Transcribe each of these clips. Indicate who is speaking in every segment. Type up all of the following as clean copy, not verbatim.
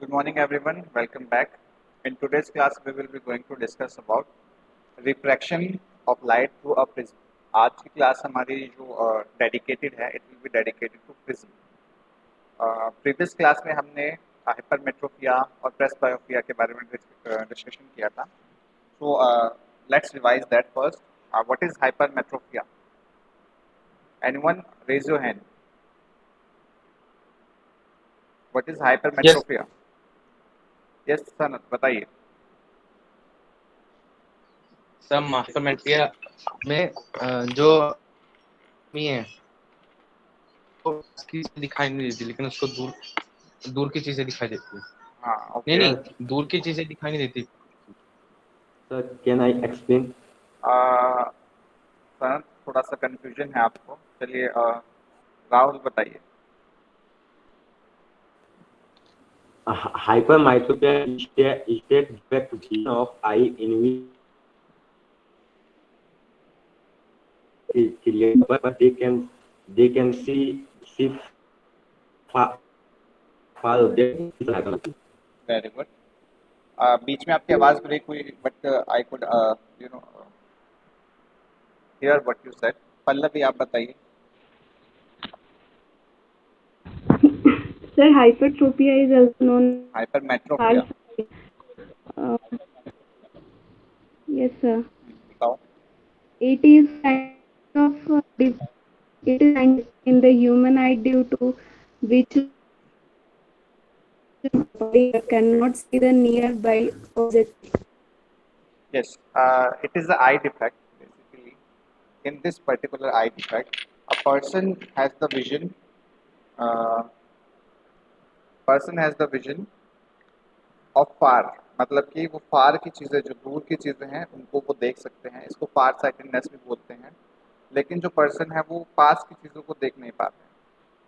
Speaker 1: Good morning, everyone. Welcome back. In today's class, we will be going to discuss about refraction of light through a prism. आज की class हमारी जो dedicated है, it will be dedicated to prism. Previous class में हमने hypermetropia और presbyopia के बारे में डिस्कशन किया था. So let's revise that first. What is hypermetropia? Anyone raise your hand. What is
Speaker 2: yes
Speaker 1: hypermetropia? Yes Sanat, बताइए.
Speaker 2: सर हाइपरमेट्रिया में जो मी है वो उसकी दिखाई नहीं देती, लेकिन उसको दूर दूर की चीजें दिखाई देती है.
Speaker 1: हाँ,
Speaker 2: नहीं
Speaker 1: ओके.
Speaker 2: नहीं, दूर की चीजें दिखाई नहीं देती.
Speaker 3: Sir, can I explain?
Speaker 1: Sanat, थोड़ा सा कंफ्यूजन है आपको. चलिए, राहुल बताइए.
Speaker 3: Hypermetropia is that defect vision of eye in which is clear, but they can see far objects.
Speaker 1: Very good. बीच में आपकी आवाज ब्रेक हुई, but I could you know hear what you said. Pallavi, आप बताइए.
Speaker 4: Sir, hypertropia is also known
Speaker 1: hypermetropia.
Speaker 4: as uh, yes, sir.
Speaker 1: बताओ.
Speaker 4: It is kind of it is kind in the human eye due to which the body cannot see the nearby object.
Speaker 1: Yes, it is the eye defect. Basically, in this particular eye defect, a person has the vision. Uh, person has the vision of far. मतलब कि वो फार की चीज़ें, जो दूर की चीज़ें हैं, उनको वो देख सकते हैं. इसको फार साइटेडनेस भी बोलते हैं. लेकिन जो पर्सन है वो पास की चीज़ों को देख नहीं पाते.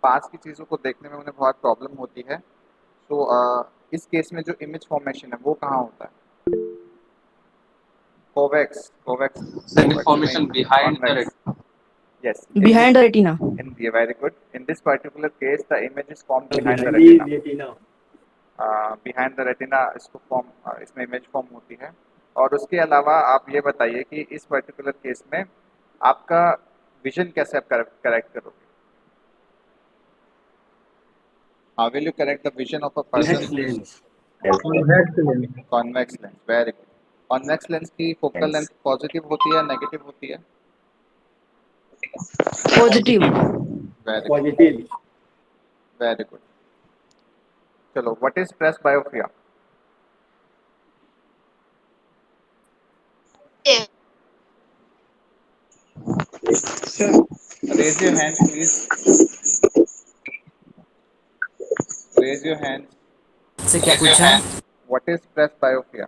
Speaker 1: पास की चीज़ों को देखने में उन्हें बहुत प्रॉब्लम होती है. तो इस केस में जो इमेज फॉर्मेशन है वो कहाँ होता है? Convex convex
Speaker 2: sir information behind the
Speaker 1: convex. Yes.
Speaker 5: Behind the retina.
Speaker 1: Very good. In this particular case, the image is formed behind the retina.
Speaker 3: retina.
Speaker 1: Behind the retina इसको form इसमें image form होती है. और उसके अलावा आप ये बताइए कि इस पर्टिकुलर केस में आपका विजन कैसे आप करेक्ट करोगे? How will you correct the vision of a person?
Speaker 3: Lens.
Speaker 1: Convex lens. Very good. Convex lens की फोकल लेंथ पॉजिटिव होती है, नेगेटिव होती है?
Speaker 5: Positive.
Speaker 1: Very good.
Speaker 3: Positive.
Speaker 1: Very good. चलो, what is presbyopia? Raise your hands, please. Raise your hands.
Speaker 5: से क्या पूछा?
Speaker 1: What is presbyopia?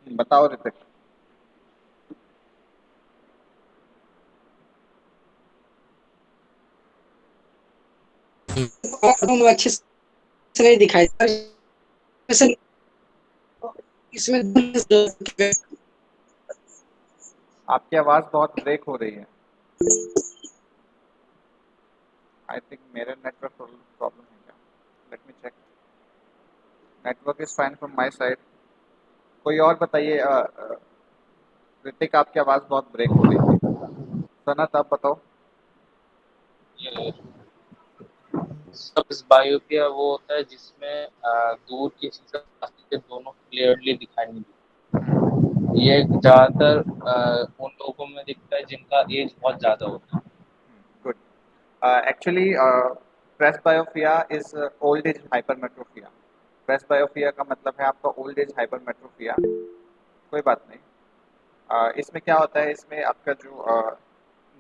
Speaker 1: बताओ ऋतिक.
Speaker 6: अच्छे से नहीं दिखाई इसमें
Speaker 1: आपकी आवाज बहुत ब्रेक हो रही है. आई थिंक मेरे नेटवर्क प्रॉब्लम है क्या? Let me check. Network is fine from my side. कोई और बताइए. ऋतिक, आपकी आवाज बहुत ब्रेक हो रही थी. सनत, आप बताओ.
Speaker 2: सब बायोपिया वो होता है जिसमें दूर की चीजें दोनों क्लियरली दिखाई नहीं देती. ये ज्यादातर उन लोगों में दिखता है जिनका एज बहुत ज्यादा होता है.
Speaker 1: Good. Actually presbyopia is old age hypermetropia. Presbyopia का मतलब है आपका ओल्ड एज हाइपरमेट्रोपिया. कोई बात नहीं. इसमें क्या होता है, इसमें आपका जो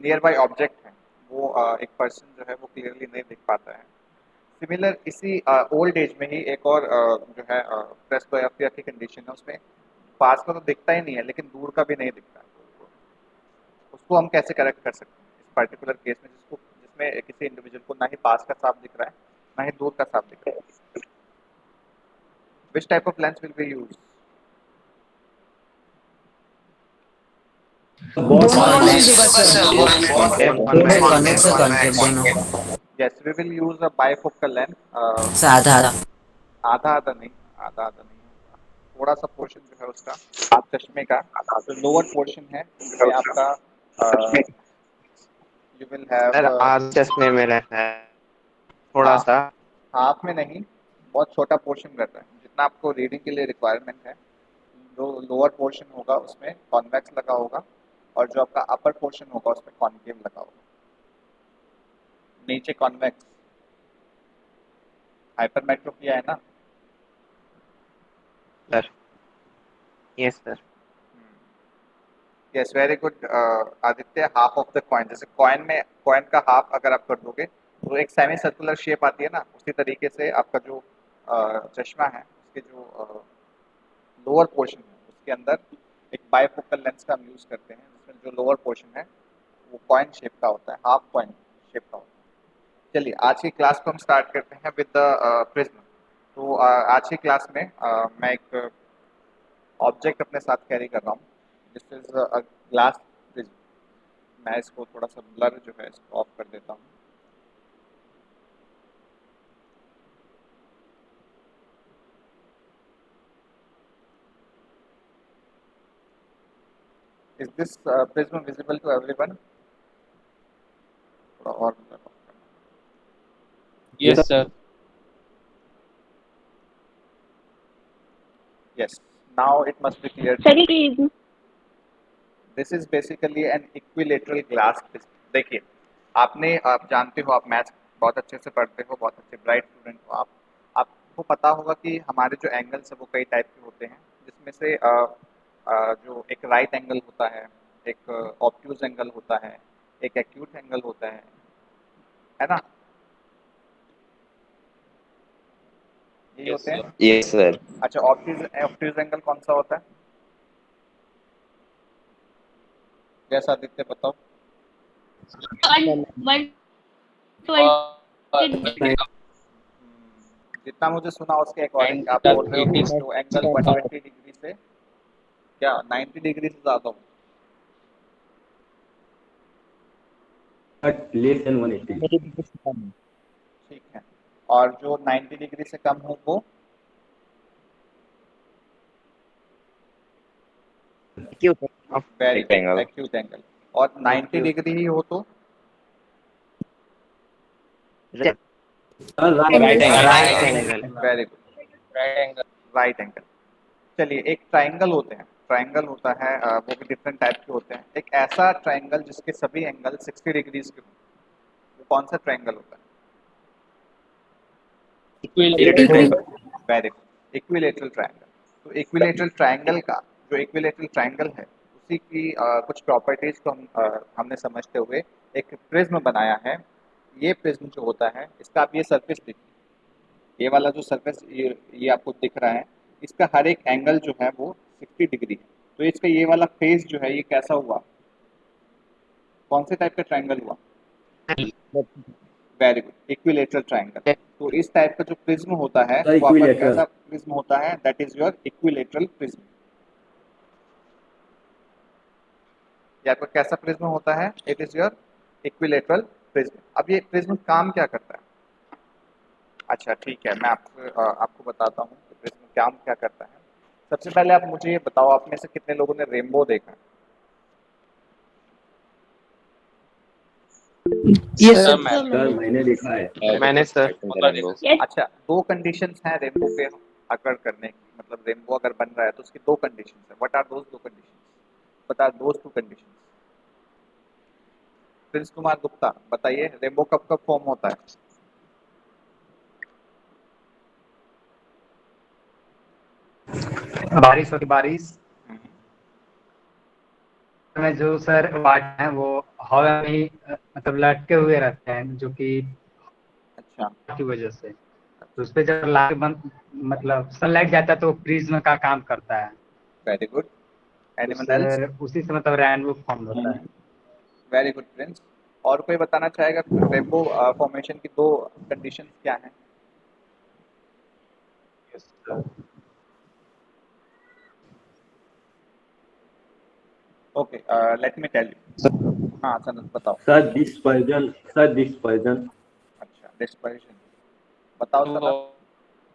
Speaker 1: नियर बाई ऑब्जेक्ट है वो एक पर्सन जो है वो क्लियरली नहीं दिख पाता है. सिमिलर इसी ओल्ड एज में ही एक और जो है प्रेसबायोपिया की कंडीशन है. उसमें पास का तो दिखता ही नहीं है, लेकिन दूर का भी नहीं दिखता है. उसको हम कैसे करेक्ट कर सकते हैं इस पर्टिकुलर केस में, जिसमें किसी इंडिविजुअल को ना ही पास का साफ दिख रहा है, ना ही दूर का साफ दिख रहा है? Which type of lens will be use?
Speaker 5: दोनों नहीं देगा सर. कॉन्वेक्स और कॉन्केव दोनों.
Speaker 1: Yes, we will use a bifocal length.
Speaker 5: Sir आधा आधा
Speaker 1: आधा आधा नहीं, आधा आधा नहीं होगा, थोड़ा सा पोर्शन जो है उसका चश्मे का जो लोअर पोर्शन है उससे आपका यू विल
Speaker 7: सर
Speaker 1: हैव
Speaker 7: आज चश्मे में रहता है थोड़ा
Speaker 1: हाँ,
Speaker 7: सा।
Speaker 1: हाफ में नहीं, बहुत छोटा पोर्शन रहता है जितना आपको रीडिंग के लिए रिक्वायरमेंट है। जो लोअर पोर्शन होगा उसमें कॉन्वेक्स लगा होगा और जो आपका अपर पोर्शन होगा उसमें कॉन्केव लगा होगा। नीचे कॉन्वेक्स हाइपरमेट्रोपिया है ना।
Speaker 7: Sir yes sir.
Speaker 1: Yes very good Aditya, half of the coin, जैसे कॉइन का हाफ अगर आप कर दोगे तो एक सेमी सर्कुलर शेप आती है ना, उसी तरीके से आपका जो चश्मा है उसके जो लोअर पोर्शन है उसके अंदर एक बाइफोकल लेंस का हम यूज करते हैं जिसमें जो लोअर पोर्शन है वो कॉइन शेप का होता है, हाफ कॉइन शेप का होता है। चलिए आज की क्लास को हम स्टार्ट करते हैं विद द प्रिज्म। तो आज की क्लास में मैं एक ऑब्जेक्ट अपने साथ कैरी कर रहा हूँ, this is a glass prism. मैं इसको थोड़ा सा ब्लर जो है इसको ऑफ कर देता हूँ। Is this prism visible to everyone? थोड़ा और blur off करना।
Speaker 2: Yes sir.
Speaker 1: Yes, now it must be clear.
Speaker 4: Study prism.
Speaker 1: This is basically an equilateral glass prism. देखिए आप जानते हो, आप मैथ्स बहुत अच्छे से पढ़ते हो, बहुत अच्छे ब्राइट स्टूडेंट हो आप। आपको पता होगा कि हमारे जो एंगल्स है वो कई टाइप के होते हैं, जिसमें से जो एक राइट एंगल होता है, एक ऑब्ट्यूज एंगल होता है, एक एक्यूट एंगल होता है ना, यही
Speaker 2: यस
Speaker 1: होते हैं।
Speaker 2: सर।
Speaker 7: Yes sir.
Speaker 1: अच्छा, ऑब्ट्यूज एंगल कौन सा होता है? जैसा आदित्य बताओ। जितना मुझे सुना उसके अकॉर्डिंग आप बोल रहे हो कि जो एंगल 120 डिग्री से क्या 90 डिग्री से ज़्यादा हो,
Speaker 3: But less than 180.
Speaker 1: ठीक है, और जो 90 डिग्री से कम हो वो very good,
Speaker 7: Rectangle.
Speaker 1: Acute angle. और 90 डिग्री ही हो तो
Speaker 3: Sir, right
Speaker 7: right
Speaker 3: angle.
Speaker 7: Angle.
Speaker 1: Very good,
Speaker 2: right angle.
Speaker 1: Right angle. चलिए, एक ट्राइंगल होते हैं, ट्राइंगल होता है वो भी डिफरेंट टाइप के होते हैं। एक ऐसा ट्राइंगल जिसके सभी एंगल 60 डिग्रीज के हों, वो कौन सा ट्राइंगल होता है? Very good, equilateral triangle. तो इक्विलेटरल ट्राइंगल का जो इक्विलेटरल ट्राइंगल है उसी की कुछ प्रॉपर्टीज को हमने समझते हुए एक प्रिज्म बनाया है। ये प्रिज्म जो होता है इसका आप ये सरफेस देखिए, ये वाला जो सरफेस ये आपको दिख रहा है, इसका हर एक एंगल जो है वो 60 डिग्री है। तो इसका ये वाला फेस जो है ये कैसा हुआ, कौन से टाइप का ट्राइंगल हुआ? Very good, equilateral triangle. तो इस टाइप का जो प्रिज्म होता है
Speaker 3: Sir,
Speaker 1: वो आपका
Speaker 3: equilateral.
Speaker 1: कैसा प्रिज्म होता है? That is your equilateral prism. ये आपका कैसा प्रिज्म होता है? It is your equilateral prism. अब ये प्रिज्म काम क्या करता है? अच्छा ठीक है, मैं आपको बताता हूँ कि प्रिज्म काम क्या करता है। सबसे पहले आप मुझे ये बताओ, आप में से कितने लोगों ने रेनबो देखा है?
Speaker 5: यस
Speaker 2: सर
Speaker 5: सर
Speaker 2: मैं
Speaker 3: Sir, मैंने देखा है.
Speaker 7: मैंने सर
Speaker 1: अच्छा, दो कंडीशंस हैं रेनबो पे अगर करने की, मतलब रेनबो अगर बन रहा है तो उसकी दो कंडीशंस हैं। व्हाट आर दोज दो conditions? What are those two conditions? Prince Kumar Gupta बताइए, रेनबो कब कब फॉर्म होता है?
Speaker 8: बारिश होती बारिश में जो सर वाट है वो हवा में ही मतलब लटके हुए रहते हैं, जो कि
Speaker 1: अच्छा
Speaker 8: की वजह से तो उस पे जब लाइट बंद मतलब सनलाइट जाता है तो प्रिज्म का काम करता है।
Speaker 1: वेरी गुड,
Speaker 8: तो
Speaker 1: एनिमल एल्स?
Speaker 8: सर उसी से मतलब रेनबो फॉर्म होता है।
Speaker 1: Very good Prince. और कोई बताना चाहेगा रेनबो फॉर्मेशन की दो कंडीशंस क्या हैं? Okay, let me tell you. हाँ सनत बताओ।
Speaker 3: Sir, dispersion. Sir, dispersion.
Speaker 1: अच्छा, डिस्पर्शन, बताओ
Speaker 2: तो
Speaker 1: सना।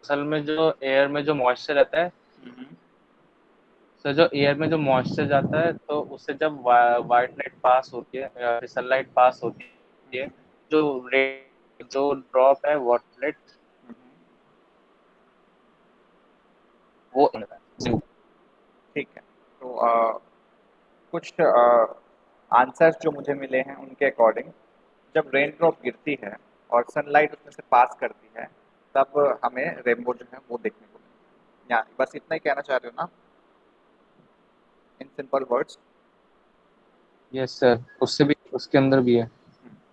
Speaker 2: असल में जो एयर में जो मॉइस्चर रहता है, तो जो एयर में जो मॉइस्चर जाता है तो उससे जब वाइट लाइट पास होती है या फिर सनलाइट पास होती है, जो रे जो ड्रॉप है वाटर लाइट वो
Speaker 1: ठीक है, तो कुछ आंसर्स जो मुझे मिले हैं उनके अकॉर्डिंग, जब रेन ड्रॉप गिरती है और सनलाइट उसमें से पास करती है तब हमें रेनबो जो है वो देखने को मिलता है। या बस इतना ही कहना चाह रहे हो ना, in simple words?
Speaker 2: Yes sir, उससे भी उसके अंदर भी है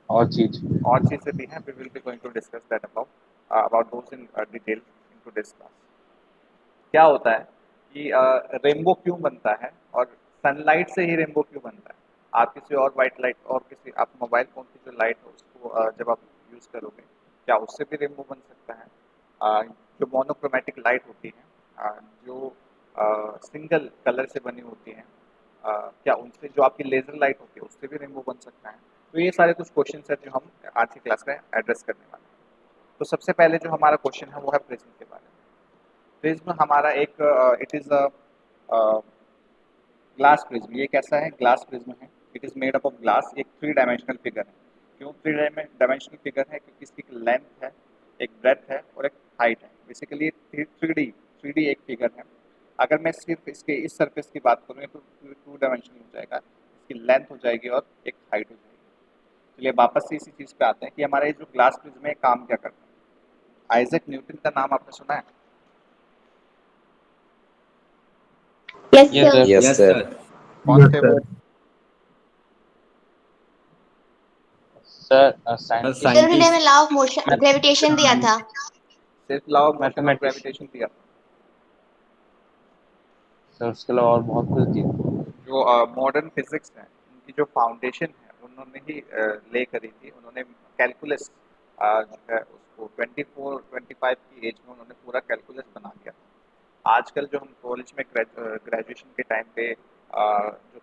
Speaker 2: और चीज।
Speaker 1: और चीज़ें भी हैं, we will be going to discuss that about those in detail in today's class. क्या होता है कि रेनबो क्यों बनता है और सनलाइट से ही रेनबो क्यों बनता है? आप किसी और वाइट लाइट और किसी आप मोबाइल फ़ोन की जो लाइट है उसको जब आप यूज़ करोगे, क्या उससे भी रेनबो बन सकता है? जो मोनोक्रोमैटिक लाइट होती है, जो सिंगल कलर से बनी होती हैं, क्या उनसे, जो आपकी लेज़र लाइट होती है उससे भी रेनबो बन सकता है? तो ये सारे कुछ क्वेश्चंस हैं जो हम आज की क्लास में एड्रेस करने वाले हैं। तो सबसे पहले जो हमारा क्वेश्चन है वो है प्रिज्म के बारे में। प्रिज्म हमारा एक it is a glass prism. ये कैसा है? ग्लास प्रिज्म है। It is made up of glass. एक थ्री डायमेंशनल फिगर है। क्यों थ्री डायमेंशनल फिगर है? क्योंकि इसकी एक लेंथ है, एक ब्रेथ है और एक हाइट है। बेसिकली थ्री डी एक फिगर है। अगर मैं सिर्फ इसके इस सरफेस की बात करूँ तो टू डायमेंशनल हो जाएगा, इसकी लेंथ हो जाएगी और एक हाइट हो जाएगी। चलिए वापस से इसी चीज़ पे आते हैं कि हमारा ये जो ग्लास प्रिज्म है काम क्या करता है। आइजैक न्यूटन का नाम आपने सुना है?
Speaker 9: Yes,
Speaker 2: yes
Speaker 9: sir.
Speaker 2: Sir.
Speaker 3: Yes, sir.
Speaker 1: कौन थे वो?
Speaker 2: सर
Speaker 3: A
Speaker 2: साइंटिस्ट,
Speaker 9: उन्होंने
Speaker 3: scientist.
Speaker 9: हमें लॉ ऑफ मोशन ग्रेविटेशन दिया था।
Speaker 1: सिर्फ लॉ ऑफ मोशन और
Speaker 2: मैथमेटिक्स,
Speaker 1: ग्रेविटेशन दिया था।
Speaker 2: सर उसके अलावा और बहुत कुछ दिया।
Speaker 1: जो मॉडर्न फिजिक्स है उनकी जो फाउंडेशन है उन्होंने ही ले करी थी। उन्होंने कैलकुलस जो है उसको 24-25 की एज में उन्होंने पूरा कैलकुलस बना दिया था। आजकल जो हम कॉलेज में ग्रेजुएशन के टाइम पे जो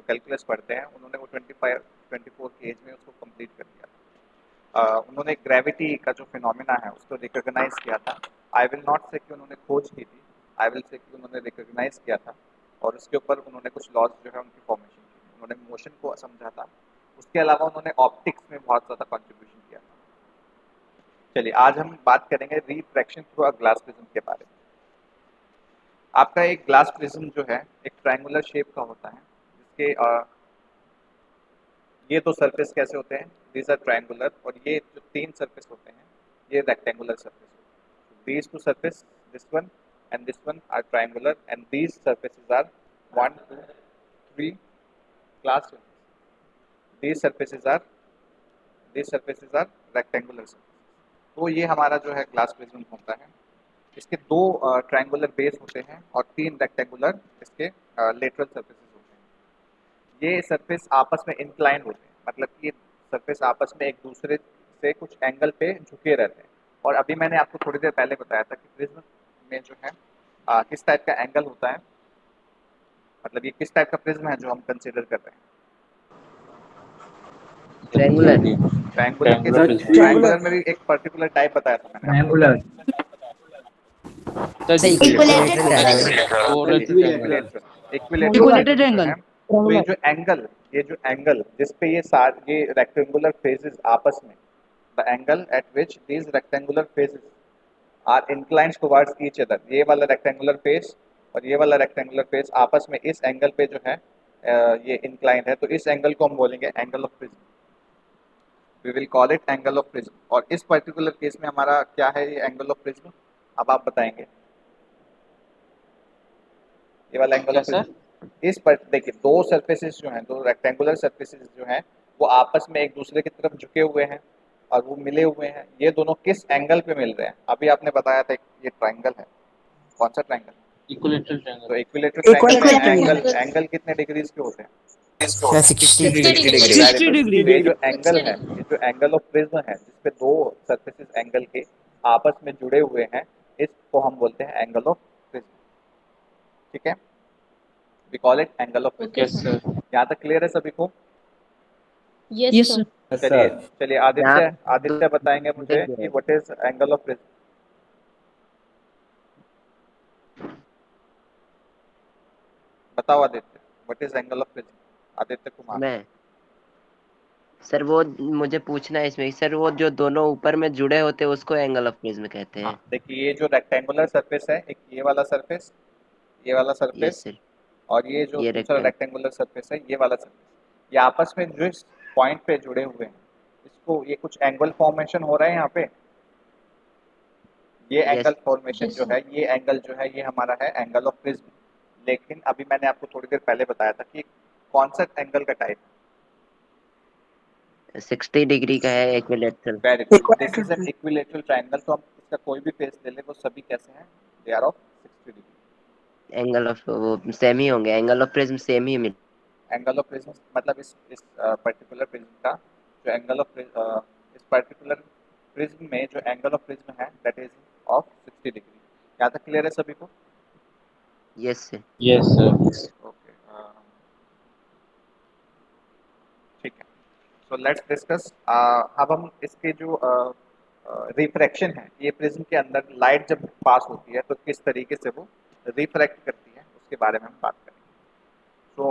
Speaker 1: कैलकुलस पढ़ते हैं उन्होंने वो 24 की एज में उसको कंप्लीट कर दिया था। उन्होंने ग्रेविटी का जो फिनोमिना है उसको रिकॉग्नाइज किया था। आई विल नॉट से कि उन्होंने खोज की थी, आई विल से कि उन्होंने रिकॉग्नाइज किया था और उसके ऊपर उन्होंने कुछ लॉज जो है उनकी फॉर्मेशन की। उन्होंने मोशन को समझा था। उसके अलावा उन्होंने ऑप्टिक्स में बहुत ज़्यादा कंट्रीब्यूशन किया था। चलिए आज हम बात करेंगे refraction through a glass prism के बारे में। आपका एक ग्लास प्रिज्म जो है एक ट्रायंगुलर शेप का होता है, जिसके ये दो सरफेस कैसे होते हैं? These are triangular. और ये जो तीन सरफेस होते हैं ये रेक्टेंगुलर सरफेस होते हैं। These two surface, this one and this one are triangular and these surfaces are 1 2 3 glass surfaces. These surfaces are rectangular surfaces. तो ये हमारा जो है ग्लास प्रिज्म होता है। इसके दो ट्रायंगुलर बेस होते हैं और तीन रेक्टेंगुलर इसके लेटरल सरफेसेस होते हैं। ये सरफेस आपस में इंक्लाइन होते हैं, मतलब कि ये सरफेस आपस में एक दूसरे से कुछ एंगल पे झुके रहते हैं। और अभी मैंने आपको थोड़ी देर पहले बताया था कि प्रिज्म में जो है किस टाइप का एंगल होता है, मतलब ये किस टाइप का प्रिज्म है जो हम कंसिडर कर रहे हैं।
Speaker 7: ट्रायंगुलर।
Speaker 1: ट्रायंगुलर के
Speaker 2: ट्रायंगुलर प्रिज्म।
Speaker 1: ट्रायंगुलर में भी एक पर्टिकुलर टाइप बताया था मैंने आपको।
Speaker 8: ट्रायंगुलर।
Speaker 2: सर
Speaker 5: सही
Speaker 9: इक्विलेटरल
Speaker 5: इक्विलेटरल
Speaker 1: इक्विलेटरल जो है, तो ये जो एंगल जिस पे ये रेक्टेंगुलर फेसेस आपस में, the angle at which these rectangular faces are inclined towards each other, ये वाला रेक्टेंगुलर फेस और ये वाला रेक्टेंगुलर फेस आपस में इस एंगल पे जो है ये इंक्लाइंड है, तो इस एंगल को हम बोलेंगे angle of prism. We will call it angle of prism. और इस पर्टिकुलर केस में हमारा क्या है ये एंगल ऑफ प्रिज्म, अब आप बताएंगे। ये वाला एंगल
Speaker 2: क्या
Speaker 1: ऑफ
Speaker 2: सर?
Speaker 1: प्रिज्म, इस पर देखिए दो सरफेसेस जो हैं, दो रेक्टेंगुलर सरफेसेस जो हैं वो आपस में एक दूसरे की तरफ झुके हुए हैं और वो मिले हुए हैं। ये दोनों किस एंगल पे मिल रहे हैं? अभी आपने बताया था ये ट्रायंगल है। कौन सा ट्रायंगल?
Speaker 2: इक्विलेटरल
Speaker 1: तो
Speaker 2: ट्रायंगल।
Speaker 1: इक्विलेटरल ट्रायंगल में
Speaker 9: Equilateral.
Speaker 1: एंगल कितने डिग्रीज के होते हैं?
Speaker 5: 60
Speaker 9: 60
Speaker 7: डिग्री।
Speaker 1: Very good.
Speaker 5: डिग्री।
Speaker 1: तो ये जो एंगल है, ये जो एंगल ऑफ प्रिज्म है जिसपे दो सरफेसेस एंगल के आपस में जुड़े हुए हैं, इसको हम बोलते हैं एंगल ऑफ प्रिज्म। ठीक है, we call it angle of prism.
Speaker 2: Yes sir.
Speaker 1: यहाँ तक क्लियर है सभी को?
Speaker 9: Yes, sir.
Speaker 1: चलिए चलिए आदित्य
Speaker 7: यहाँ
Speaker 1: आदित्य बताएंगे मुझे
Speaker 7: दो-
Speaker 1: कि what is angle of prism. बताओ Aditya, what is angle of prism? Aditya Kumar.
Speaker 7: मैं सर वो मुझे पूछना है इसमें सर, वो जो दोनों ऊपर में जुड़े होते हैं उसको एंगल ऑफ प्रिज्म कहते
Speaker 1: हाँ
Speaker 7: हैं।
Speaker 1: देखिए, ये जो रेक्टेंगुलर सरफेस है, एक ये वाला सरफेस, ये वाला
Speaker 7: यस
Speaker 1: सरफेस,
Speaker 7: सर।
Speaker 1: और ये जो
Speaker 7: ये
Speaker 1: दूसरा
Speaker 7: रेक्टेंगल।
Speaker 1: रेक्टेंगुलर सरफेस है, ये वाला सरफेस, ये आपस में जो इस पॉइंट पे जुड़े हुए हैं, इसको ये कुछ एंगल फॉर्मेशन हो रहा है यहाँ पे। ये
Speaker 7: यस।
Speaker 1: एंगल फॉर्मेशन जो है, ये एंगल जो है, ये हमारा है एंगल ऑफ प्रिज्म। लेकिन अभी मैंने आपको थोड़ी देर पहले बताया था कि कौन सा एंगल का टाइप।
Speaker 7: 60 डिग्री का है equilateral.
Speaker 1: Very good, this is an equilateral triangle. तो हम इसका कोई भी फेस ले लें, वो सभी कैसे हैं? They are of 60 degree.
Speaker 7: Angle of वो सेम ही होंगे, एंगल ऑफ प्रिज्म सेम ही मिल।
Speaker 1: एंगल ऑफ प्रिज्म मतलब इस पर्टिकुलर प्रिज्म का जो एंगल ऑफ इस पर्टिकुलर प्रिज्म में जो एंगल ऑफ प्रिज्म है, दैट इज ऑफ 60 डिग्री। यहाँ तक क्लियर है सभी को?
Speaker 7: Yes sir.
Speaker 2: Yes sir.
Speaker 1: Okay, ठीक है। So let's discuss. अब हम इसके जो रिफ्रैक्शन है, ये प्रिज्म के अंदर लाइट जब पास होती है तो किस तरीके से वो रिफ्रैक्ट करती है, उसके बारे में हम बात करेंगे। So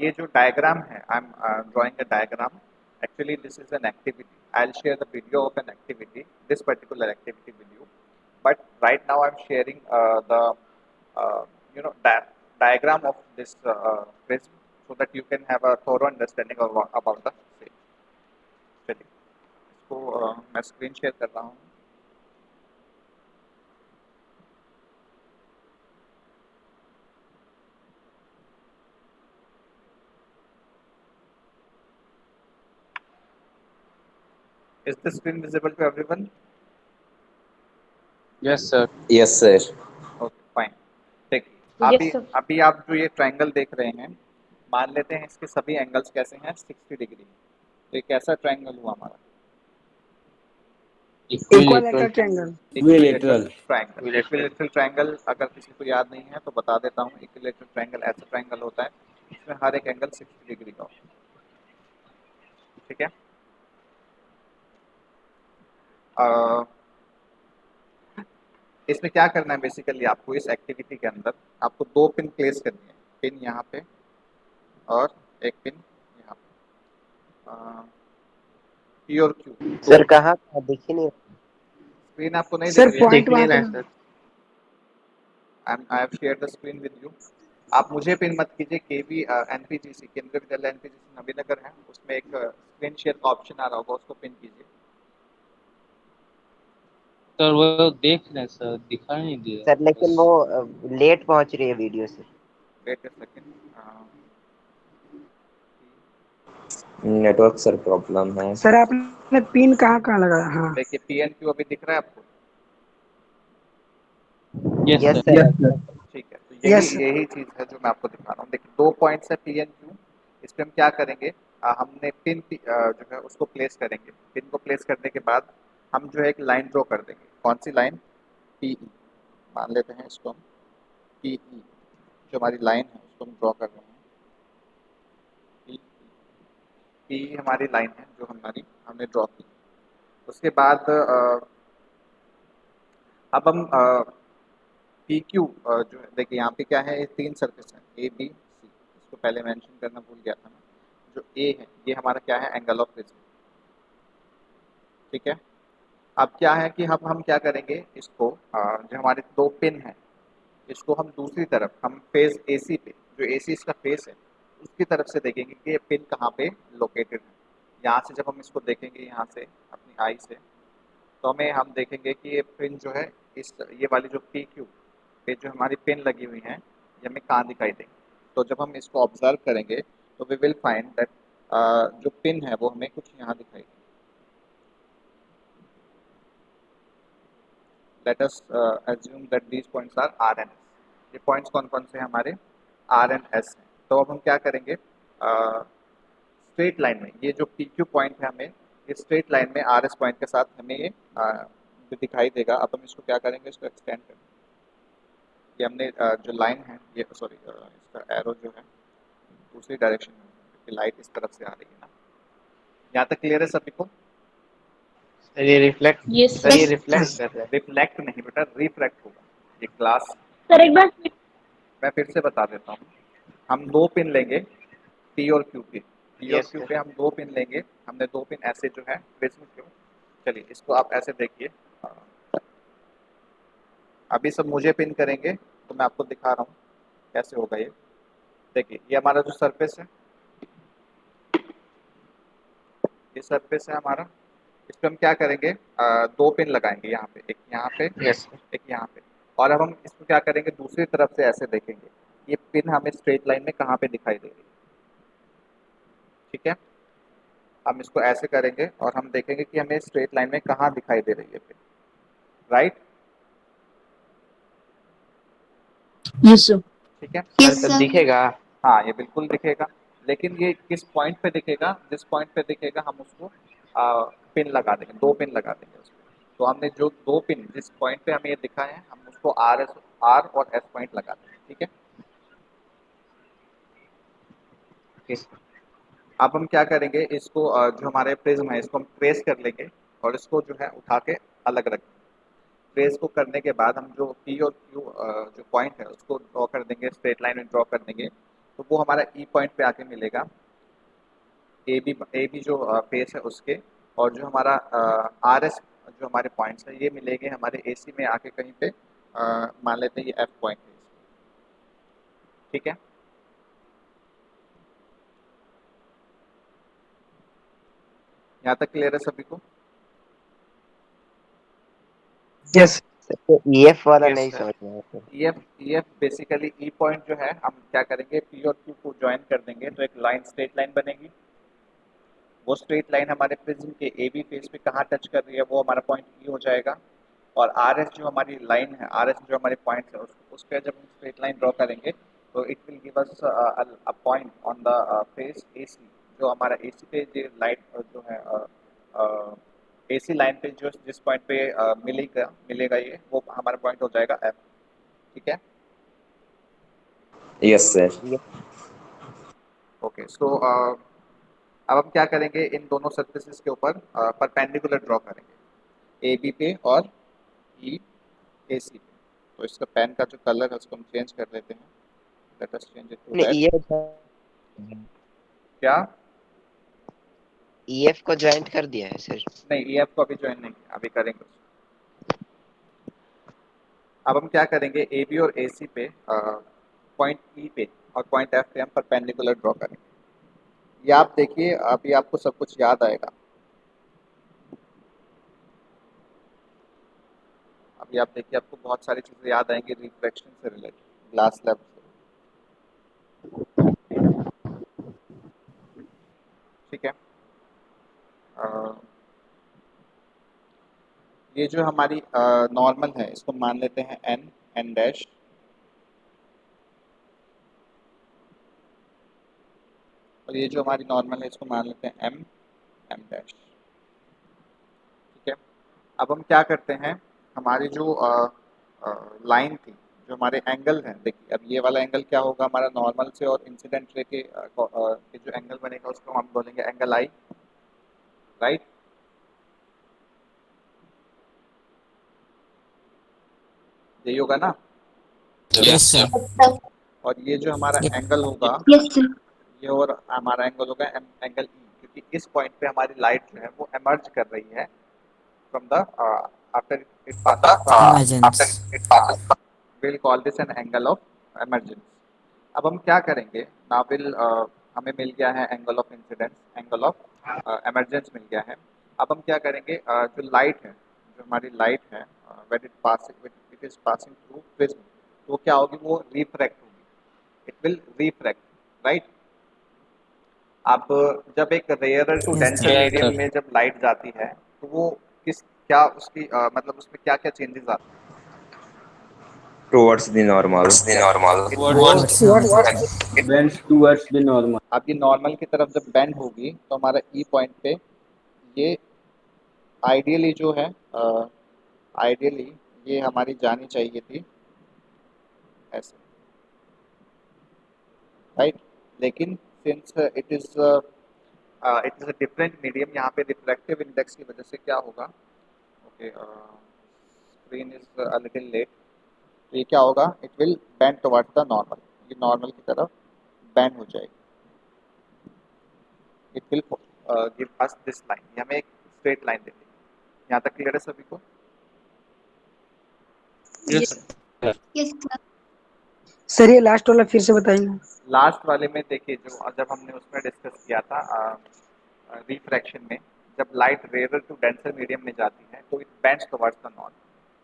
Speaker 1: ये जो डायग्राम है, I am drawing a diagram. Actually, this is an activity. I'll share the video of an activity, this particular activity with you. But right now, I'm sharing the diagram of this prism so that you can have a thorough understanding about the same. चलिए, इसको मैं screen share कर रहा हूँ। Is the screen visible to everyone?
Speaker 2: Yes sir.
Speaker 5: Yes, sir.
Speaker 1: Okay fine. देखिए,
Speaker 9: Yes, sir.
Speaker 1: अभी आप जो ये ट्रायंगल देख रहे हैं, मान लेते हैं इसके सभी एंगल्स कैसे हैं? 60 डिग्री। तो ये कैसा ट्रायंगल हुआ हमारा?
Speaker 6: Equilateral triangle.
Speaker 1: Equilateral triangle.
Speaker 2: Equilateral.
Speaker 1: Equilateral triangle अगर किसी को याद नहीं है तो बता देता हूँ। इक्विलेटरल ट्रायंगल ऐसा ट्रायंगल होता है जिसमें हर एक एंगल 60 डिग्री का होता है। ठीक है। इसमें क्या करना है बेसिकली, आपको इस एक्टिविटी के अंदर आपको दो पिन प्लेस करनी है। पिन यहाँ पे और एक पिन यहाँ पे, पी और क्यू।
Speaker 7: सर कहाँ था, दिख ही नहीं।
Speaker 1: स्क्रीन आपको नहीं
Speaker 6: सर
Speaker 1: दिख रही है?
Speaker 6: पॉइंट
Speaker 7: दिख नहीं
Speaker 6: वहां
Speaker 7: रहा
Speaker 6: पे
Speaker 7: है sir.
Speaker 1: I have share the screen with you. आप मुझे पिन मत कीजिए, केवी एनपीजीसी केंद्रीय विद्यालय एनपीजीसी नवीनगर है, उसमें एक स्क्रीन शेयर का ऑप्शन आ रहा होगा, उसको पिन कीजिए।
Speaker 2: सर वो देख रहे हैं सर, दिखाई नहीं दे
Speaker 7: सर
Speaker 2: रहा
Speaker 7: लेकिन वो लेट पहुंच रही है वीडियो से।
Speaker 1: Wait a second.
Speaker 5: Network sir problem है।
Speaker 6: सर आपने पिन कहाँ कहाँ लगाया? हाँ
Speaker 1: देखिए पीएनक्यू अभी दिख रहा है आपको?
Speaker 2: बस। Yes
Speaker 7: yes
Speaker 2: sir.
Speaker 7: सर।
Speaker 1: ठीक है, तो यही
Speaker 6: यस
Speaker 1: यही चीज है जो मैं आपको दिखा रहा हूँ। देखिए दो पॉइंट्स है पी एंड क्यू। इस पे हम क्या करेंगे, हमने पिन जो है उसको प्लेस करेंगे। पिन को प्लेस करने के बाद हम जो है एक लाइन ड्रॉ कर देंगे। कौन सी लाइन? पीई। मान लेते हैं इसको हम पीई, जो हमारी लाइन है उसको हम ड्रॉ कर रहे हैं। पी हमारी लाइन है जो हमने ड्रॉ की। उसके बाद अब हम पी क्यू जो है, देखिए यहाँ पे क्या है, ये तीन सरफेस है ए बी सी। इसको पहले मेंशन करना भूल गया था मैं। जो ए है ये हमारा क्या है? Angle of prism. ठीक है। अब क्या है कि हम क्या करेंगे इसको, जो हमारे दो पिन हैं इसको हम दूसरी तरफ, हम फेज एसी पे, जो एसी इसका फेस है उसकी तरफ से देखेंगे कि ये पिन कहाँ पे लोकेटेड है। यहाँ से जब हम इसको देखेंगे, यहाँ से अपनी आई से, तो हम देखेंगे कि ये पिन जो है, इस ये वाली जो पी क्यू पे जो हमारी पिन लगी हुई हैं, ये हमें कहाँ दिखाई देंगी? तो जब हम इसको ऑब्जर्व करेंगे तो वी विल फाइंड दैट जो पिन है वो हमें कुछ यहाँ दिखाई देगी। Let us assume that these points are R and S. ये पॉइंट्स कौन कौन से हैं हमारे? R and S हैं। तो अब हम क्या करेंगे, स्ट्रेट लाइन में ये जो पी क्यू पॉइंट है, हमें इस स्ट्रेट लाइन में आर एस पॉइंट के साथ हमें ये दिखाई देगा। अब हम इसको क्या करेंगे, इसको एक्सटेंड करेंगे। ये हमने जो लाइन है, ये सॉरी इसका एरो जो है दूसरी डायरेक्शन में, क्योंकि लाइट इस तरफ से आ रही है ना, यहाँ तक क्लियर है सभी को?
Speaker 2: सर ये रिफ्लेक्ट
Speaker 9: Yes,
Speaker 2: सर ये
Speaker 9: sir.
Speaker 2: रिफ्लेक्ट कर रहा है।
Speaker 1: रिफ्लेक्ट नहीं बेटा, रिफ्रैक्ट होगा ये क्लास।
Speaker 9: सर एक बार
Speaker 1: मैं फिर से बता देता हूँ। हम दो पिन लेंगे पी और क्यू पे, पी और
Speaker 2: यस
Speaker 1: क्यू
Speaker 2: सर।
Speaker 1: पे हम दो पिन लेंगे। हमने दो पिन ऐसे जो है प्रिज्म के, चलिए इसको आप ऐसे देखिए। अभी सब मुझे पिन करेंगे तो मैं आपको दिखा रहा हूँ कैसे होगा ये। देखिए ये हमारा जो सरफेस है, ये सरफेस है हमारा। इस पे हम क्या करेंगे, दो पिन लगाएंगे यहाँ पे, एक यहाँ पे,
Speaker 2: यस सर।
Speaker 1: एक यहाँ पे। और अब हम इसको क्या करेंगे, दूसरी तरफ से ऐसे देखेंगे ये पिन हमें स्ट्रेट लाइन में कहाँ पे दिखाई दे रही है। ठीक है, हम इसको ऐसे करेंगे और हम देखेंगे कि हमें स्ट्रेट लाइन में कहाँ दिखाई दे रही है पिन। Right,
Speaker 6: yes sir.
Speaker 1: ठीक है।
Speaker 2: सर
Speaker 9: Yes,
Speaker 2: तो
Speaker 9: sir.
Speaker 2: दिखेगा।
Speaker 1: हाँ ये बिल्कुल दिखेगा, लेकिन ये किस पॉइंट पे दिखेगा, जिस पॉइंट पे दिखेगा हम उसको पिन लगा देंगे, दो पिन लगा देंगे उस पे। तो हमने जो दो पिन जिस पॉइंट पे हमें ये दिखा है, हम उसको आर और एस पॉइंट लगा देंगे। ठीक है,
Speaker 2: यस
Speaker 1: अब हम क्या करेंगे, इसको जो हमारे प्रिज्म है इसको हम ट्रेस कर लेंगे और इसको जो है उठा के अलग रखेंगे। ट्रेस को करने के बाद हम जो पी और क्यू जो पॉइंट है उसको ड्रॉ कर देंगे, स्ट्रेट लाइन में ड्रॉ कर देंगे। तो वो हमारा ई पॉइंट पे आके मिलेगा, ए बी जो फेस है उसके। और जो हमारा आर एस जो हमारे पॉइंट्स है ये मिलेंगे हमारे ए सी में आके कहीं पे, मान लेते हैं ये एफ पॉइंट है। ठीक है, यहाँ तक क्लियर है सभी को?
Speaker 6: यस।
Speaker 7: सर तो ईएफ वाला
Speaker 2: यस
Speaker 7: नहीं
Speaker 2: सर।
Speaker 7: समझ में आया सर।
Speaker 1: EF बेसिकली ई पॉइंट जो है हम क्या करेंगे, पी और क्यू को ज्वाइन कर देंगे तो एक लाइन, स्ट्रेट लाइन बनेगी। वो स्ट्रेट लाइन हमारे प्रिज्म के ए बी फेस पे कहाँ टच कर रही है, वो हमारा पॉइंट ई हो जाएगा। और आर एस जो हमारी लाइन है, आर एस जो हमारे पॉइंट है उस पर जब हम स्ट्रेट लाइन ड्रॉ करेंगे तो it will give us a point on the face A C. जो हमारा ए सी पे जो लाइट जो है ए सी लाइन पे जो जिस पॉइंट पे मिलेगा ये, वो हमारा पॉइंट हो जाएगा एफ। ठीक है,
Speaker 5: Yes, sir.
Speaker 1: ओके। सो अब हम क्या करेंगे, इन दोनों सर्फेसिस के ऊपर परपेंडिकुलर ड्रॉ करेंगे, ए बी पे और ई ए सी पे। तो इसका पेन का जो कलर है उसको हम चेंज कर देते हैं। Let us change it to
Speaker 7: नहीं
Speaker 1: रेड।
Speaker 7: ईएफ
Speaker 1: क्या?
Speaker 7: ईएफ को ज्वाइंट कर दिया है सर।
Speaker 1: नहीं, ई एफ को अभी ज्वाइन नहीं किया, अभी करेंगे उसको। अब हम क्या करेंगे, ए बी और ए सी पे पॉइंट ई पे और पॉइंट एफ पे हम परपेंडिकुलर ड्रॉ करेंगे। ये आप देखिए, अभी आपको सब कुछ याद आएगा। अभी आप देखिए, आपको बहुत सारी चीज़ें याद आएंगी रिफ्लेक्शन से रिलेटेड, ग्लास लैब से। ठीक है, ये जो हमारी नॉर्मल है इसको मान लेते हैं एन, एन डैश। और ये जो हमारी नॉर्मल है इसको मान लेते हैं एम, एम डैश। ठीक है, अब हम क्या करते हैं, हमारी जो लाइन थी, जो हमारे एंगल हैं, देखिए अब ये वाला एंगल क्या होगा हमारा, नॉर्मल से और इंसिडेंट रे के जो एंगल बनेगा उसको हम बोलेंगे एंगल आई। राइट, यही होगा ना?
Speaker 5: Yes, sir.
Speaker 1: और ये जो हमारा एंगल होगा,
Speaker 9: Yes, sir.
Speaker 1: ये और हमारा एंगल होगा एंगल ई, क्योंकि इस पॉइंट पे हमारी लाइट जो है वो एमर्ज कर रही है from the after it passing from,
Speaker 5: Emergence.
Speaker 1: we'll call this an angle of emergence। अब हम क्या करेंगे, now will हमें मिल गया है angle of incidence, angle of emergence मिल गया है। अब हम क्या करेंगे, जो लाइट है, जो हमारी लाइट है, when it is passing through prism, तो क्या होगी, वो रिफ्रैक्ट होगी, इट विल रिफ्रैक्ट। राइट, अब जब एक rarer to denser
Speaker 2: Yes,
Speaker 1: medium
Speaker 2: sir.
Speaker 1: में जब लाइट जाती है तो वो क्या उसकी मतलब उसमें क्या क्या चेंजेस आते हैं?
Speaker 5: Towards the normal.
Speaker 3: bends towards the normal.
Speaker 1: आपकी नॉर्मल की तरफ जब बेंड होगी तो हमारा ई पॉइंट पे ये आइडियली जो है, आइडियली ये हमारी जानी चाहिए थी ऐसे। राइट, लेकिन since it is it is a different medium. यहाँ पे रिफ्रैक्टिव इंडेक्स की वजह से क्या होगा, okay screen is a little late, तो ये क्या होगा, it will bend towards the normal, ये नॉर्मल की तरफ बेंड हो जाएगी। It will give us this line, ये हमें एक स्ट्रेट लाइन देती है। यहाँ तक क्लियर है सभी को?
Speaker 2: Yes, sir.
Speaker 9: Yes,
Speaker 6: सर ये लास्ट वाला फिर से बताएंगे?
Speaker 1: लास्ट वाले में देखिए, जो जब हमने उसमें डिस्कस किया था रिफ्रैक्शन में, जब light rare to denser medium में जाती है तो it bends towards the normal,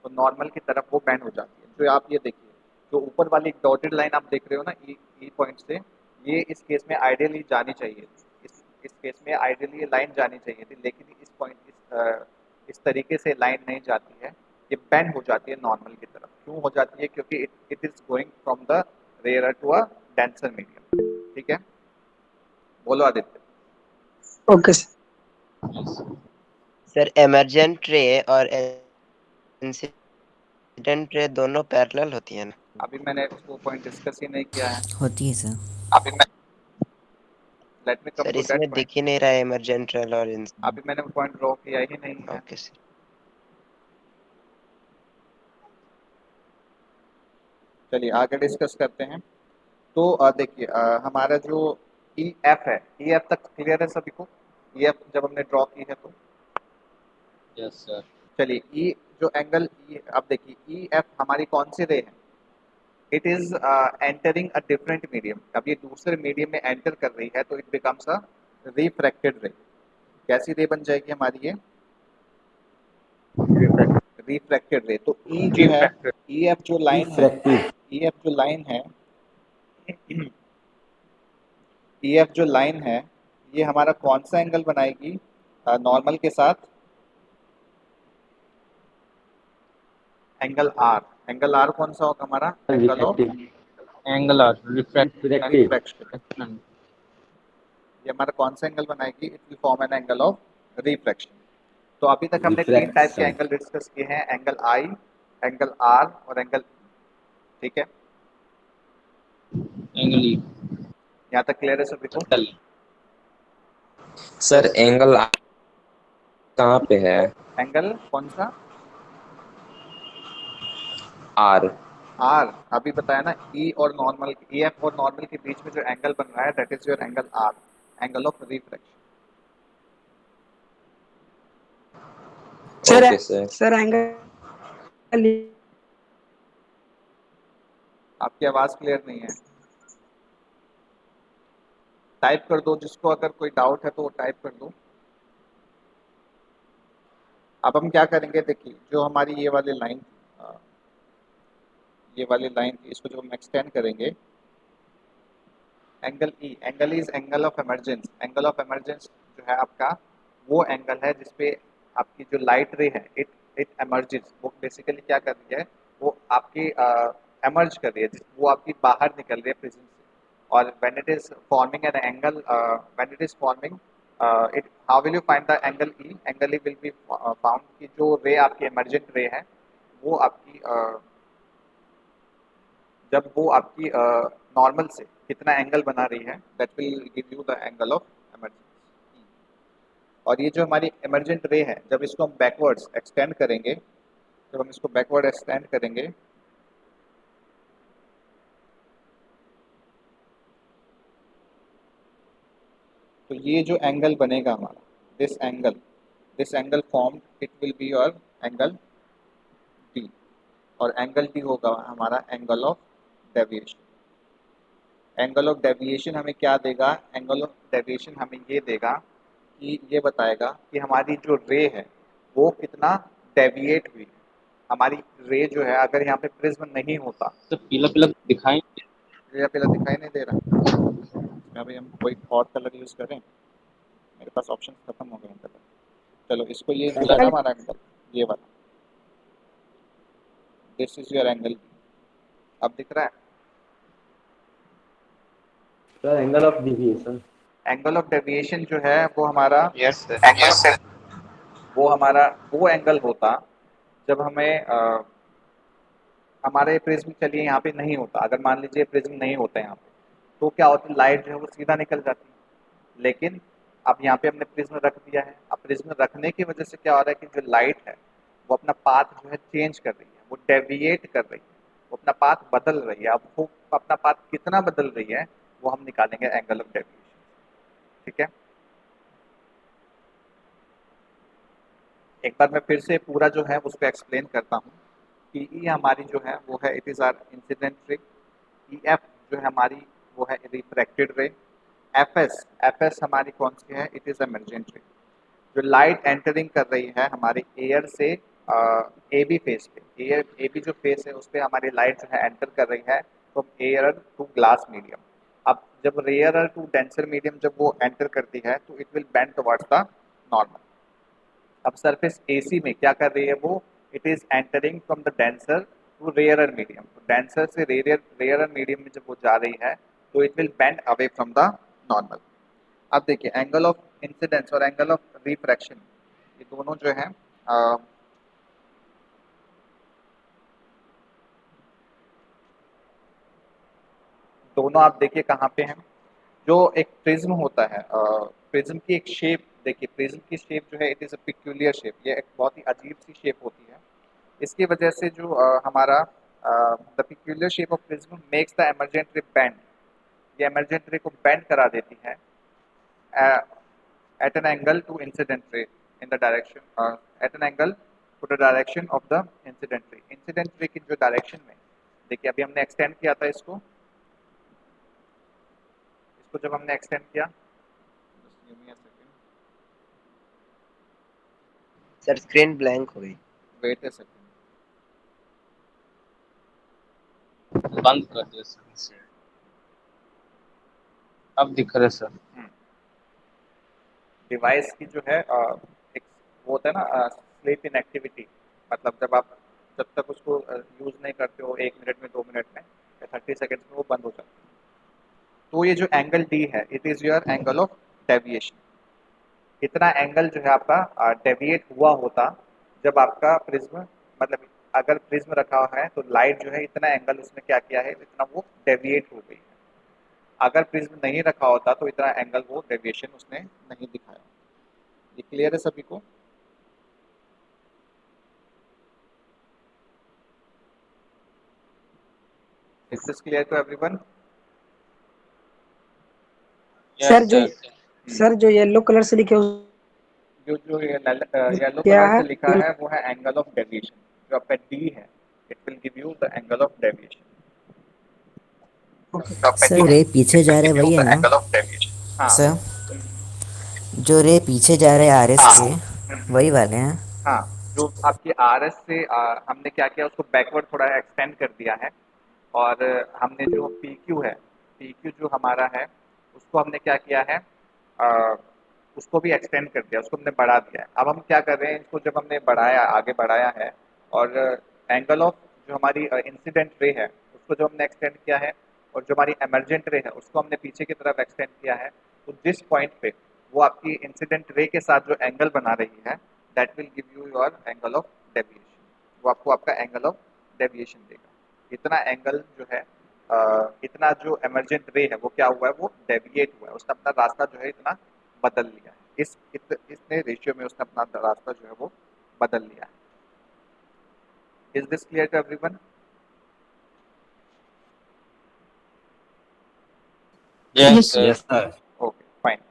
Speaker 1: तो नॉर्मल की तरफ वो बेंड हो जाती है। जो आप ये देखिए, जो ऊपर वाली डॉटेड लाइन आप देख रहे हो ना ई पॉइंट से, ये इस केस में आइडियली जानी चाहिए थी, इस केस में आइडियली ये लाइन जानी चाहिए थी, लेकिन इस पॉइंट इस तरीके से लाइन नहीं जाती है, ये बेंड हो जाती है नॉर्मल की तरफ। क्यों हो जाती है? क्योंकि it is going from the rare to a denser medium. ठीक है, बोलो Aditya.
Speaker 6: Okay sir.
Speaker 7: Sir emergent ray और इंसिडेंट रे दोनों पैरेलल होती है ना?
Speaker 1: अभी मैंने वो पॉइंट डिस्कस ही नहीं किया है।
Speaker 10: होती है सर।
Speaker 1: अभी मैं let me come
Speaker 7: sir
Speaker 1: to that
Speaker 7: इसमें
Speaker 1: पॉइंट।
Speaker 7: दिख ही नहीं रहा है एमरजेंट रे और
Speaker 1: अभी मैंने वो पॉइंट ड्रॉ किया ही नहीं है।
Speaker 7: Okay sir.
Speaker 1: चलिए आगे डिस्कस करते हैं। तो देखिए हमारा जो ई एफ है, ई एफ तक क्लियर है सभी को? ई एफ जब हमने ड्रॉ की है तो
Speaker 2: Yes, sir.
Speaker 1: चलिए ई जो एंगल ई, अब देखिए ई एफ हमारी कौन सी रे है? It is entering a different medium. अब ये दूसरे मीडियम में एंटर कर रही है तो इट बिकम्स अ रिफ्रैक्टेड रे। कैसी रे बन जाएगी हमारी ये? रिफ्रैक्टेड रे। तो ई जो है,
Speaker 2: Refracted.
Speaker 1: ई एफ जो लाइन है,
Speaker 3: Refractive.
Speaker 1: ई एफ जो लाइन है ई एफ जो लाइन है, ये हमारा कौन सा एंगल बनाएगी नॉर्मल के साथ? Angle R. एंगल आर कौन सा होगा हमारा? Angle of
Speaker 3: Refractive.
Speaker 2: Angular.
Speaker 3: Refractive.
Speaker 1: Refraction. ये हमारा कौन सा एंगल बनाएगी? It will form an angle of refraction. तो अभी तक हमने तीन टाइप के
Speaker 3: Refraction.
Speaker 1: एंगल डिस्कस किए हैं, एंगल आई, एंगल आर और एंगल, ठीक है?
Speaker 2: Angle E.
Speaker 1: यहाँ तक क्लियर है सभी को?
Speaker 2: L.
Speaker 5: सर एंगल कहाँ पे है?
Speaker 1: एंगल कौन सा?
Speaker 5: आर।
Speaker 1: आर। अभी बताया ना, ई और नॉर्मल, ई एफ और नॉर्मल के बीच में जो एंगल बन रहा है that is your angle R, angle of refraction.
Speaker 6: Sir
Speaker 5: okay sir.
Speaker 6: Sir angle
Speaker 1: आपकी आवाज क्लियर नहीं है। टाइप कर दो, जिसको अगर कोई डाउट है तो वो टाइप कर दो। अब हम क्या करेंगे, देखिए जो हमारी ये वाली लाइन, ये वाली लाइन थी, इसको जब हम एक्सटेंड करेंगे, angle E, angle is angle of emergence. Angle of emergence जो है आपका, वो एंगल है जिसपे आपकी जो लाइट रे है इट इट एमर्जेस। वो बेसिकली क्या कर रही है, वो आपकी एमर्ज कर रही है, वो आपकी बाहर निकल रही है प्रिज्म से। और when it is forming an angle, when it is forming it, how will you find the angle E? Angle E will be found कि जो रे आपकी इमर्जेंट रे है, वो आपकी जब वो आपकी नॉर्मल से कितना एंगल बना रही है, that will give you the angle of emergence. और ये जो हमारी इमरजेंट रे है, जब इसको हम बैकवर्ड्स एक्सटेंड करेंगे, जब हम इसको बैकवर्ड एक्सटेंड करेंगे, तो ये जो एंगल बनेगा हमारा, this angle form, it will be your angle D. और एंगल डी होगा हमारा angle of deviation. Angle of deviation हमें क्या देगा? एंगल ऑफ डेविएशन हमें ये देगा कि ये बताएगा कि हमारी जो रे है वो कितना डेविएट हुई है। हमारी रे जो है, अगर यहाँ पे प्रिज्म नहीं होता,
Speaker 2: तो पीला पीला दिखाई
Speaker 1: ये पहले दिखाई नहीं दे रहा, इसमें अभी हम कोई और कलर यूज़ करें? मेरे पास ऑप्शन खत्म हो गए हैं कलर। चलो इसको ये मिला ना हमारा एंगल, ये वाला, दिस इज योर एंगल। अब दिख रहा है?
Speaker 3: Sir, angle of deviation.
Speaker 1: Angle of deviation जो है वो हमारा,
Speaker 5: यस सर।
Speaker 1: वो हमारा वो एंगल होता जब हमें हमारे प्रिज्म, चलिए यहाँ पे नहीं होता, अगर मान लीजिए प्रिज्म नहीं होता यहाँ पे, तो क्या होता है, लाइट जो है वो सीधा निकल जाती है। लेकिन अब यहाँ पे हमने प्रिज्म रख दिया है। अब प्रिज्म रखने की वजह से क्या हो रहा है कि जो लाइट है वो अपना पाथ जो है चेंज कर रही है, वो डेविएट कर रही है, वो अपना पाथ बदल रही है। अब वो अपना पाथ कितना बदल रही है वो हम निकालेंगे एंगल ऑफ डेविएशन। ठीक है, एक बार मैं फिर से पूरा जो है उसको एक्सप्लेन करता हूँ कि ई हमारी जो है वो है it is are incident ray, E F जो है हमारी वो है रिफ्रैक्टेड रे, एफ एस हमारी कौन सी है, इट इज़ एमर्जेंट रे। जो लाइट एंटरिंग कर रही है हमारे एयर से ए बी फेस पे, एयर ए बी जो फेस है उस पर हमारी लाइट जो है एंटर कर रही है from air to glass medium. अब जब रेयर टू डेंसर मीडियम जब वो एंटर करती है तो it will bend towards the normal. अब सरफेस एसी में क्या कर रही है वो, it is entering from the denser to rarer medium. तो डेंसर से रेयरर मीडियम में जब वो जा रही है तो it will bend away from the normal. अब देखिए एंगल ऑफ इंसिडेंस और एंगल ऑफ रिफ्रैक्शन ये दोनों जो है दोनों आप देखिए कहाँ पे हैं। जो एक प्रिज्म होता है, प्रिज्म की एक शेप देखिए, प्रिज्म की शेप जो है it is a peculiar shape, ये एक बहुत ही अजीब सी शेप होती है। इसकी वजह से जो हमारा the peculiar shape of prism makes the emergent ray bend, ये एमर्जेंट रे को बेंड करा देती है at an angle to incident ray in the direction, at an angle to the direction of the incident ray. Incident ray की जो direction में देखिए अभी हमने एक्सटेंड किया था इसको जब हमने एक्सटेंड किया, just give me a second,
Speaker 7: sir screen blank हो गई।
Speaker 1: wait a second,
Speaker 2: बंद कर दिया सर इसे। अब दिख रहा है सर।
Speaker 1: डिवाइस की जो है एक वो होता है ना स्लीप इन एक्टिविटी, मतलब जब तक उसको यूज़ नहीं करते हो 1 मिनट में 2 मिनट में या 30 सेकेंड्स में वो बंद हो जाता है। तो ये जो एंगल डी है it is your angle of deviation. इतना एंगल जो है आपका डेविएट हुआ होता जब आपका प्रिज्म, मतलब अगर प्रिज्म रखा हुआ है तो लाइट जो है इतना एंगल उसने क्या किया है, इतना वो डेविएट हो गई है। अगर प्रिज्म नहीं रखा होता तो इतना एंगल वो डेविएशन उसने नहीं दिखाया। ये क्लियर है सभी को? Is this clear to everyone?
Speaker 6: Sir जो
Speaker 2: यस
Speaker 6: सर जो येलो कलर से लिखे
Speaker 1: जो येलो
Speaker 6: क्या
Speaker 1: कलर
Speaker 6: है?
Speaker 1: से लिखा है वो है एंगल ऑफ डेविएशन। जो आपका डी है it will give you the angle of deviation.
Speaker 10: Sir रे पीछे जा रहे वही है ना
Speaker 1: एंगल ऑफ डेविएशन, हाँ
Speaker 10: सर? जो रे पीछे जा रहे आरएस
Speaker 1: हाँ
Speaker 10: के वही वाले हैं?
Speaker 1: हाँ, जो आपके आर एस से हमने क्या किया उसको बैकवर्ड थोड़ा एक्सटेंड कर दिया है। और हमने जो पी क्यू है, पी क्यू जो हमारा है उसको हमने क्या किया है, अ, उसको भी एक्सटेंड कर दिया, उसको हमने बढ़ा दिया है। अब हम क्या कर रहे हैं, इसको जब हमने बढ़ाया आगे बढ़ाया है और एंगल ऑफ जो हमारी इंसिडेंट रे है उसको जो हमने एक्सटेंड किया है और जो हमारी एमरजेंट रे है उसको हमने पीछे की तरफ एक्सटेंड किया है, तो जिस पॉइंट पे वो आपकी इंसिडेंट रे के साथ जो एंगल बना रही है that will give you your angle of deviation. वो आपको आपका एंगल ऑफ डेविएशन देगा। इतना एंगल जो है इतना जो एमरजेंट रे है वो क्या हुआ है, वो डेविएट हुआ है, उसने अपना रास्ता जो है इतना बदल लिया है। इतने रेशियो में उसने अपना रास्ता जो है वो बदल लिया है। Is this clear to everyone?
Speaker 2: Yes sir.
Speaker 3: Yes, sir.
Speaker 1: Okay, fine.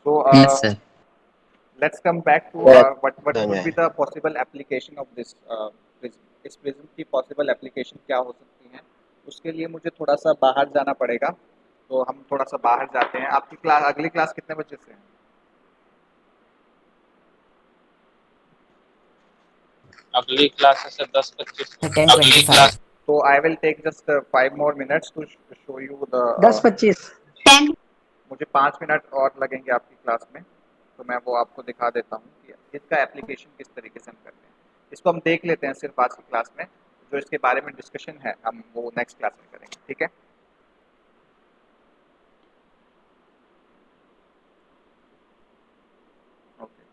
Speaker 1: So
Speaker 7: yes sir.
Speaker 1: let's come back to what could be the possible application of this prism. इस प्रिज्म की पॉसिबल एप्लीकेशन क्या हो सकती है, उसके लिए मुझे थोड़ा सा बाहर जाना पड़ेगा। तो हम थोड़ा सा बाहर जाते हैं। आपकी क्लास, अगली क्लास कितने बजे से है?
Speaker 2: अगली क्लास है सर 10:25।
Speaker 10: 10:25।
Speaker 1: तो I will take just 5 more minutes to show you the
Speaker 6: 10-25।
Speaker 1: मुझे 5 मिनट और लगेंगे आपकी क्लास में, तो मैं वो आपको दिखा देता हूँ कि इसका एप्लीकेशन किस तरीके से हम करते हैं। इसको हम देख लेते हैं सिर्फ आज की क्लास में, जो इसके बारे में डिस्कशन है हम वो नेक्स्ट क्लास में करेंगे। ठीक है? Okay.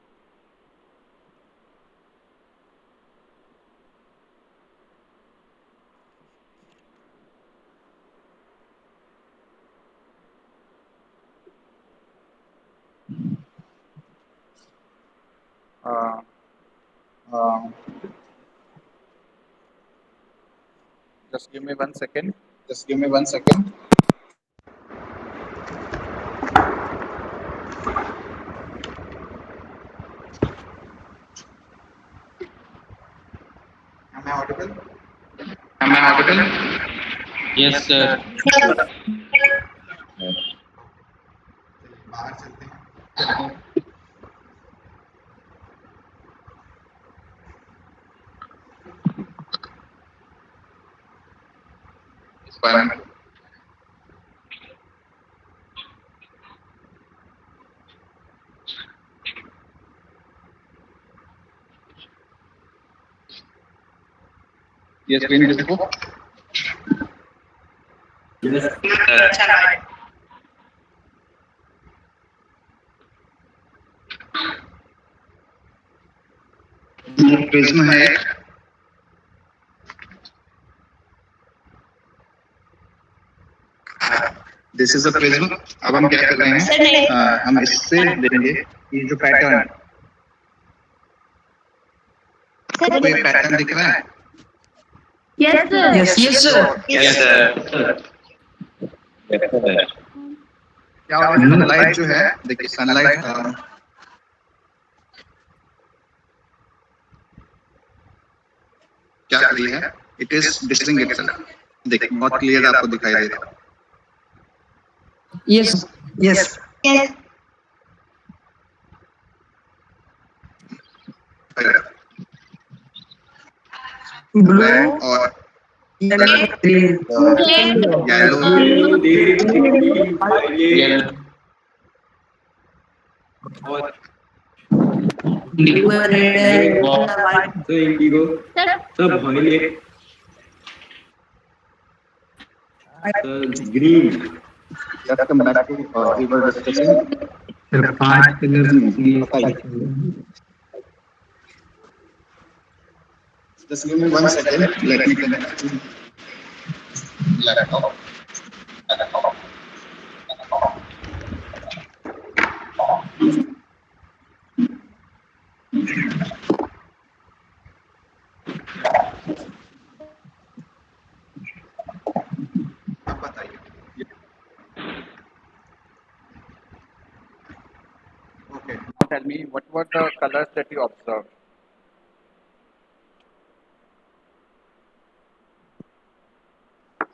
Speaker 1: Just give me 1 second. Just give me 1 second. Am I audible? Am I audible?
Speaker 2: Yes, sir.
Speaker 1: बाहर चलते हैं. Fine. ये स्क्रीन किसको? प्रिज्म है. This is a prism. अब हम क्या कर रहे हैं, हम इससे देखेंगे ये जो पैटर्न, आपको ये पैटर्न दिख रहा है?
Speaker 9: Yes, sir.
Speaker 6: Yes, sir.
Speaker 2: Yes, sir.
Speaker 1: क्या हो रहा है? सनलाइट जो है, देखिए सनलाइट क्या कर रही है? इट इज डिस्टिंग इटसेल्फ. देखिए बहुत क्लियर आपको दिखाई दे रहा है.
Speaker 6: Yes. Yes.
Speaker 9: Yes.
Speaker 6: Blue.
Speaker 1: और
Speaker 6: Green.
Speaker 1: Yellow,
Speaker 2: Yellow.
Speaker 6: Blue and red and white.
Speaker 3: So indigo. So violet. Green.
Speaker 1: let's come back to we were discussing.
Speaker 8: Sir 5 colour
Speaker 1: Just give me 1 second. Let me connect to laptop. आप बताइए. Okay. Now tell me, what were the colors that you observed?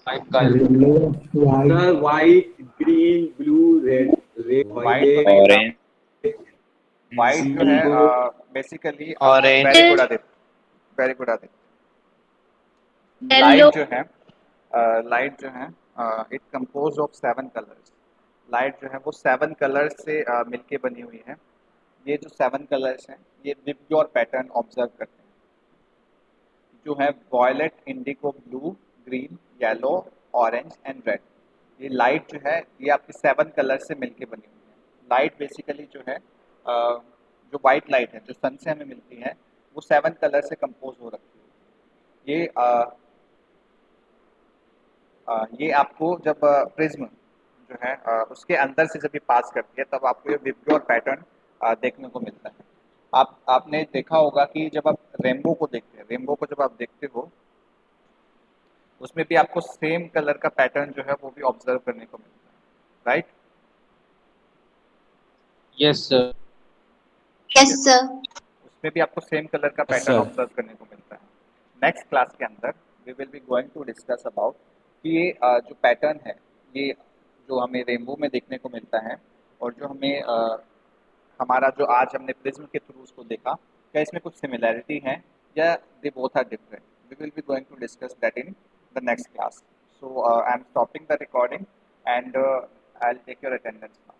Speaker 2: Five colors.
Speaker 3: Sir, white, green, blue, red,
Speaker 1: White,
Speaker 3: violet,
Speaker 1: white जो है
Speaker 3: indigo.
Speaker 1: basically
Speaker 2: Orange.
Speaker 1: very good Adit, very good Adit.
Speaker 9: Yellow.
Speaker 1: Light जो है it compose of 7 colours. Light जो है वो 7 colours से मिलके बनी हुई है. ये जो 7 कलर्स हैं ये विबग्योर पैटर्न ऑब्जर्व करते हैं, जो है violet, indigo, blue, green, yellow, orange and red. ये लाइट जो है ये आपकी 7 कलर से मिलके बनी हुई है. लाइट बेसिकली जो है जो वाइट लाइट है जो सन से हमें मिलती है वो 7 कलर से कंपोज हो रखी है. ये आपको जब प्रिज्म जो है उसके अंदर से जब ये पास करती है तब आपको ये विबग्योर पैटर्न देखने को मिलता है. आपने देखा होगा कि जब आप रेनबो को देखते हैं, रेनबो को जब आप देखते हो उसमें भी आपको सेम कलर का पैटर्न जो है वो भी ऑब्जर्व करने को मिलता है, right?
Speaker 2: Yes, sir.
Speaker 9: Yes, sir.
Speaker 1: उसमें भी आपको सेम कलर का पैटर्न
Speaker 2: sir.
Speaker 1: ऑब्जर्व करने को मिलता है. नेक्स्ट क्लास के अंदर we will be going to discuss about कि ये जो पैटर्न है ये जो हमें रेनबो में देखने को मिलता है और जो हमें हमारा जो आज हमने प्रिज्म के थ्रू उसको देखा, क्या इसमें कुछ सिमिलैरिटी है या they both are different. We will be going to discuss that in the next class. So I'm stopping the recording and I'll take your attendance now.